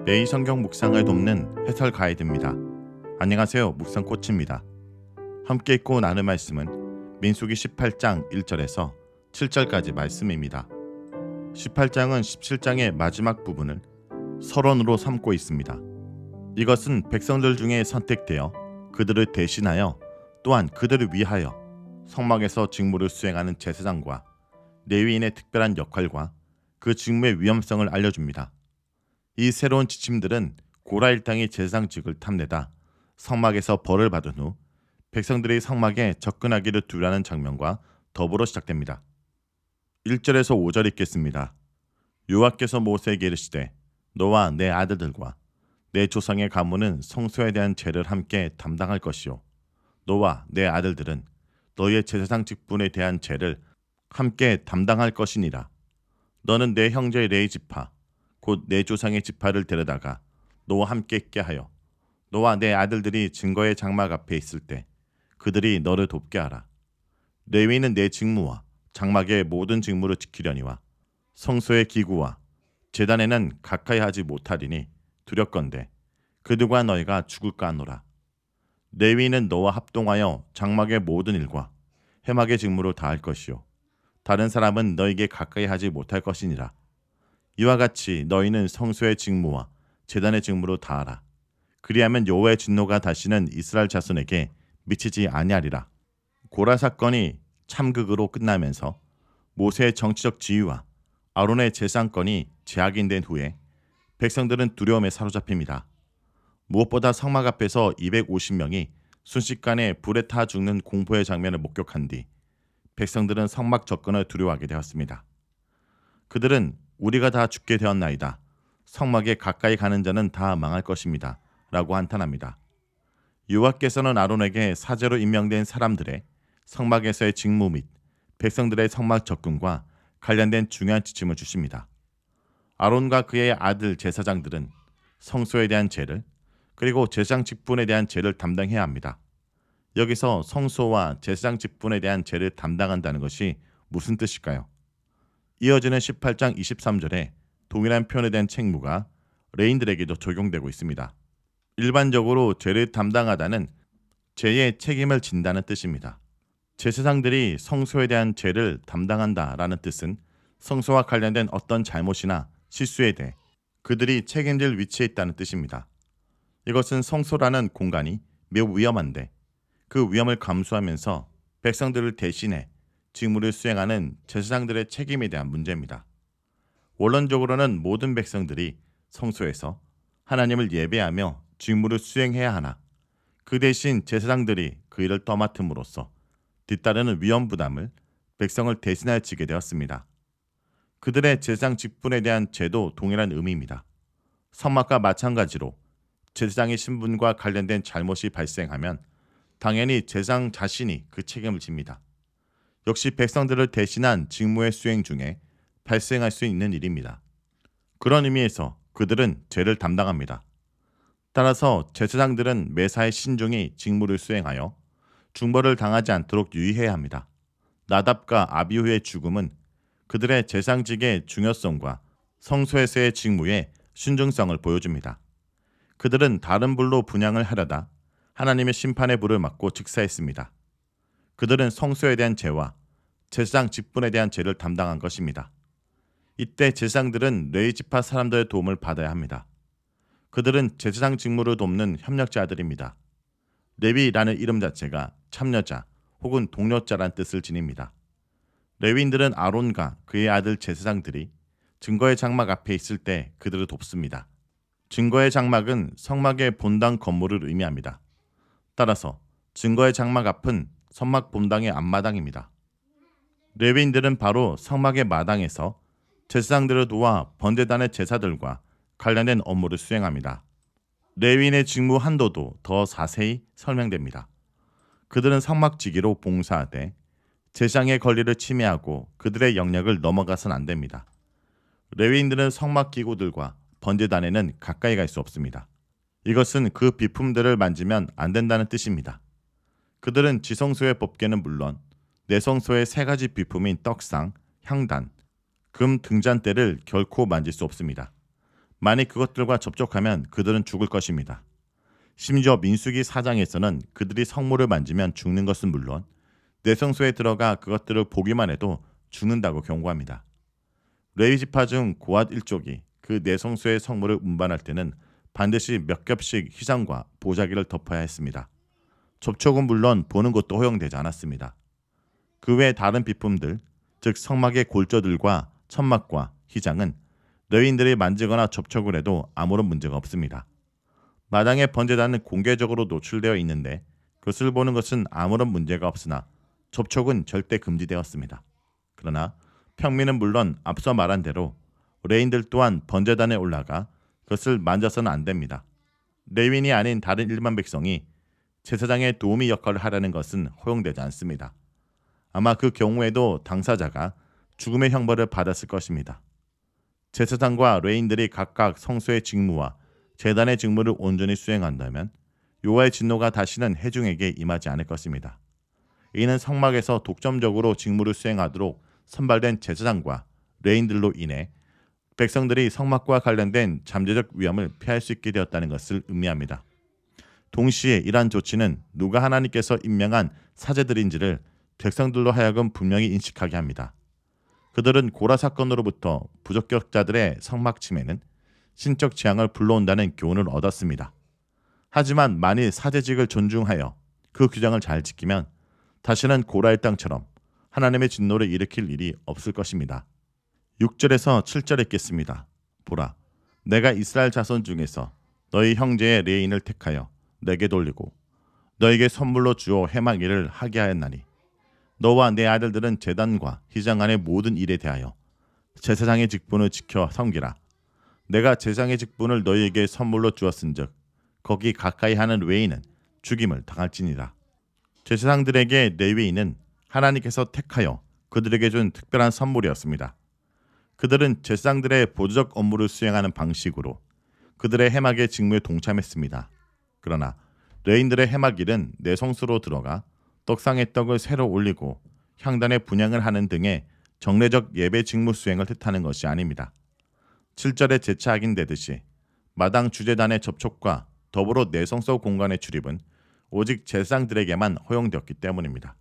매일 성경 묵상을 돕는 해설 가이드입니다. 안녕하세요. 묵상 코치입니다. 함께 읽고 나눌 말씀은 민수기 18장 1절에서 7절까지 말씀입니다. 18장은 17장의 마지막 부분을 서론으로 삼고 있습니다. 이것은 백성들 중에 선택되어 그들을 대신하여 또한 그들을 위하여 성막에서 직무를 수행하는 제사장과 레위인의 특별한 역할과 그 직무의 위험성을 알려줍니다. 이 새로운 지침들은 고라 일당이 제사장직을 탐내다 성막에서 벌을 받은 후 백성들이 성막에 접근하기를 두려워하는 장면과 더불어 시작됩니다. 1절에서 5절 읽겠습니다. 여호와께서 모세에게 이르시되 너와 내 아들들과 내 조상의 가문은 성소에 대한 죄를 함께 담당할 것이요 너와 내 아들들은 너희의 제사장 직분에 대한 죄를 함께 담당할 것이니라. 너는 내 형제 레위 지파 곧 내 조상의 지파를 데려다가 너와 함께 있게 하여 너와 내 아들들이 증거의 장막 앞에 있을 때 그들이 너를 돕게 하라. 레위인은 내 직무와 장막의 모든 직무를 지키려니와 성소의 기구와 제단에는 가까이 하지 못하리니 두렵건대 그들과 너희가 죽을까 하노라. 레위인은 너와 합동하여 장막의 모든 일과 회막의 직무를 다할 것이요 다른 사람은 너에게 가까이 하지 못할 것이니라. 이와 같이 너희는 성소의 직무와 제단의 직무로 다하라. 그리하면 여호와의 진노가 다시는 이스라엘 자손에게 미치지 아니하리라. 고라 사건이 참극으로 끝나면서 모세의 정치적 지위와 아론의 제사장권이 재확인된 후에 백성들은 두려움에 사로잡힙니다. 무엇보다 성막 앞에서 250명이 순식간에 불에 타 죽는 공포의 장면을 목격한 뒤 백성들은 성막 접근을 두려워하게 되었습니다. 그들은 우리가 다 죽게 되었나이다. 성막에 가까이 가는 자는 다 망할 것입니다. 라고 한탄합니다. 여호와께서는 아론에게 사제로 임명된 사람들의 성막에서의 직무 및 백성들의 성막 접근과 관련된 중요한 지침을 주십니다. 아론과 그의 아들 제사장들은 성소에 대한 죄를 그리고 제사장 직분에 대한 죄를 담당해야 합니다. 여기서 성소와 제사장 직분에 대한 죄를 담당한다는 것이 무슨 뜻일까요? 이어지는 18장 23절에 동일한 표현에 대한 책무가 레인들에게도 적용되고 있습니다. 일반적으로 죄를 담당하다는 죄의 책임을 진다는 뜻입니다. 제사장들이 성소에 대한 죄를 담당한다라는 뜻은 성소와 관련된 어떤 잘못이나 실수에 대해 그들이 책임질 위치에 있다는 뜻입니다. 이것은 성소라는 공간이 매우 위험한데 그 위험을 감수하면서 백성들을 대신해 직무를 수행하는 제사장들의 책임에 대한 문제입니다. 원론적으로는 모든 백성들이 성소에서 하나님을 예배하며 직무를 수행해야 하나 그 대신 제사장들이 그 일을 떠맡음으로써 뒤따르는 위험 부담을 백성을 대신하여 지게 되었습니다. 그들의 제사장 직분에 대한 죄도 동일한 의미입니다. 성막과 마찬가지로 제사장의 신분과 관련된 잘못이 발생하면 당연히 제사장 자신이 그 책임을 집니다. 역시 백성들을 대신한 직무의 수행 중에 발생할 수 있는 일입니다. 그런 의미에서 그들은 죄를 담당합니다. 따라서 제사장들은 매사에 신중히 직무를 수행하여 중벌을 당하지 않도록 유의해야 합니다. 나답과 아비후의 죽음은 그들의 제사장직의 중요성과 성소에서의 직무의 순종성을 보여줍니다. 그들은 다른 불로 분향을 하려다 하나님의 심판의 불을 맞고 직사했습니다. 그들은 성소에 대한 죄와 제사장 직분에 대한 죄를 담당한 것입니다. 이때 제사장들은 레위 지파 사람들의 도움을 받아야 합니다. 그들은 제사장 직무를 돕는 협력자들입니다. 레위라는 이름 자체가 참여자 혹은 동료자란 뜻을 지닙니다. 레위인들은 아론과 그의 아들 제사장들이 증거의 장막 앞에 있을 때 그들을 돕습니다. 증거의 장막은 성막의 본당 건물을 의미합니다. 따라서 증거의 장막 앞은 성막 본당의 앞마당입니다. 레위인들은 바로 성막의 마당에서 제사장들을 도와 번제단의 제사들과 관련된 업무를 수행합니다. 레위인의 직무 한도도 더 자세히 설명됩니다. 그들은 성막지기로 봉사하되 제사장의 권리를 침해하고 그들의 영역을 넘어가선 안 됩니다. 레위인들은 성막 기구들과 번제단에는 가까이 갈 수 없습니다. 이것은 그 비품들을 만지면 안 된다는 뜻입니다. 그들은 지성소의 법궤는 물론 내성소의 세 가지 비품인 떡상, 향단, 금 등잔대를 결코 만질 수 없습니다. 만약 그것들과 접촉하면 그들은 죽을 것입니다. 심지어 민수기 4장에서는 그들이 성물을 만지면 죽는 것은 물론 내성소에 들어가 그것들을 보기만 해도 죽는다고 경고합니다. 레위 지파 중 고앗 일족이 그 내성소의 성물을 운반할 때는 반드시 몇 겹씩 휘장과 보자기를 덮어야 했습니다. 접촉은 물론 보는 것도 허용되지 않았습니다. 그 외 다른 비품들, 즉 성막의 골조들과 천막과 휘장은 레위인들이 만지거나 접촉을 해도 아무런 문제가 없습니다. 마당의 번제단은 공개적으로 노출되어 있는데 그것을 보는 것은 아무런 문제가 없으나 접촉은 절대 금지되었습니다. 그러나 평민은 물론 앞서 말한 대로 레위인들 또한 번제단에 올라가 그것을 만져서는 안 됩니다. 레위인이 아닌 다른 일반 백성이 제사장의 도우미 역할을 하려는 것은 허용되지 않습니다. 아마 그 경우에도 당사자가 죽음의 형벌을 받았을 것입니다. 제사장과 레위인들이 각각 성소의 직무와 제단의 직무를 온전히 수행한다면 여호와의 진노가 다시는 회중에게 임하지 않을 것입니다. 이는 성막에서 독점적으로 직무를 수행하도록 선발된 제사장과 레위인들로 인해 백성들이 성막과 관련된 잠재적 위험을 피할 수 있게 되었다는 것을 의미합니다. 동시에 이러한 조치는 누가 하나님께서 임명한 사제들인지를 백성들로 하여금 분명히 인식하게 합니다. 그들은 고라 사건으로부터 부적격자들의 성막 침해는 신적 재앙을 불러온다는 교훈을 얻었습니다. 하지만 만일 사제직을 존중하여 그 규정을 잘 지키면 다시는 고라의 땅처럼 하나님의 진노를 일으킬 일이 없을 것입니다. 6절에서 7절 읽겠습니다. 보라, 내가 이스라엘 자손 중에서 너희 형제의 레인을 택하여 내게 돌리고 너에게 선물로 주어 해막 일을 하게 하였나니 너와 내 아들들은 제단과 휘장 안의 모든 일에 대하여 제사장의 직분을 지켜 섬기라. 내가 제사장의 직분을 너희에게 선물로 주었은즉 거기 가까이 하는 외인은 죽임을 당할지니라. 제사장들에게 레위인은 하나님께서 택하여 그들에게 준 특별한 선물이었습니다. 그들은 제사장들의 보조적 업무를 수행하는 방식으로 그들의 해막의 직무에 동참했습니다. 그러나 레위인들의 해막일은 내성소로 들어가 떡상의 떡을 새로 올리고 향단에 분향을 하는 등의 정례적 예배 직무 수행을 뜻하는 것이 아닙니다. 7절에 재차 확인되듯이 마당 주제단의 접촉과 더불어 내성소 공간의 출입은 오직 제사장들에게만 허용되었기 때문입니다.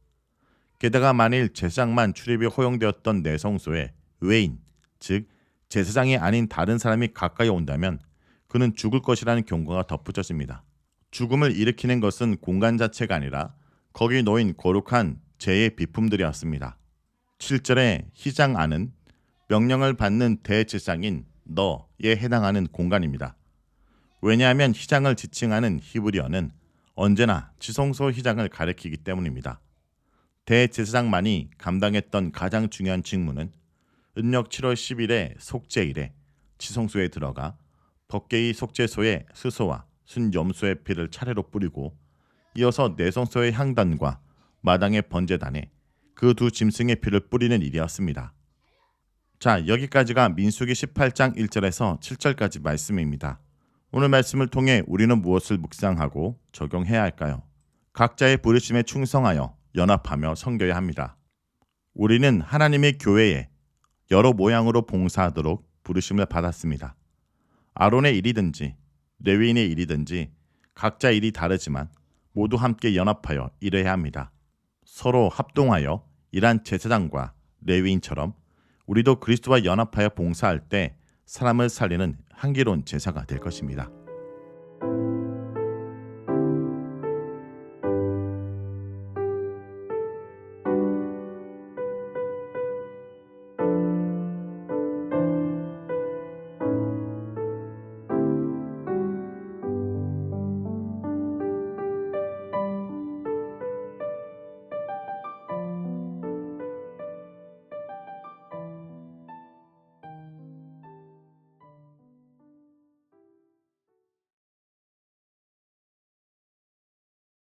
게다가 만일 제사장만 출입이 허용되었던 내성소에 외인, 즉 제사장이 아닌 다른 사람이 가까이 온다면 그는 죽을 것이라는 경고가 덧붙여집니다. 죽음을 일으키는 것은 공간 자체가 아니라 거기 놓인 거룩한 제의 비품들이었습니다. 7절에 휘장 안은 명령을 받는 대제사장인 너에 해당하는 공간입니다. 왜냐하면 휘장을 지칭하는 히브리어는 언제나 지성소 휘장을 가리키기 때문입니다. 대제사장만이 감당했던 가장 중요한 직무는 음력 7월 10일의 속죄일에 지성소에 들어가 법궤의 속죄소에 스소와 순염소의 피를 차례로 뿌리고 이어서 내성소의 향단과 마당의 번제단에 그 두 짐승의 피를 뿌리는 일이었습니다. 자, 여기까지가 민수기 18장 1절에서 7절까지 말씀입니다. 오늘 말씀을 통해 우리는 무엇을 묵상하고 적용해야 할까요? 각자의 부르심에 충성하여 연합하며 섬겨야 합니다. 우리는 하나님의 교회에 여러 모양으로 봉사하도록 부르심을 받았습니다. 아론의 일이든지 레위인의 일이든지 각자 일이 다르지만 모두 함께 연합하여 일해야 합니다. 서로 합동하여 일한 제사장과 레위인처럼 우리도 그리스도와 연합하여 봉사할 때 사람을 살리는 향기로운 제사가 될 것입니다.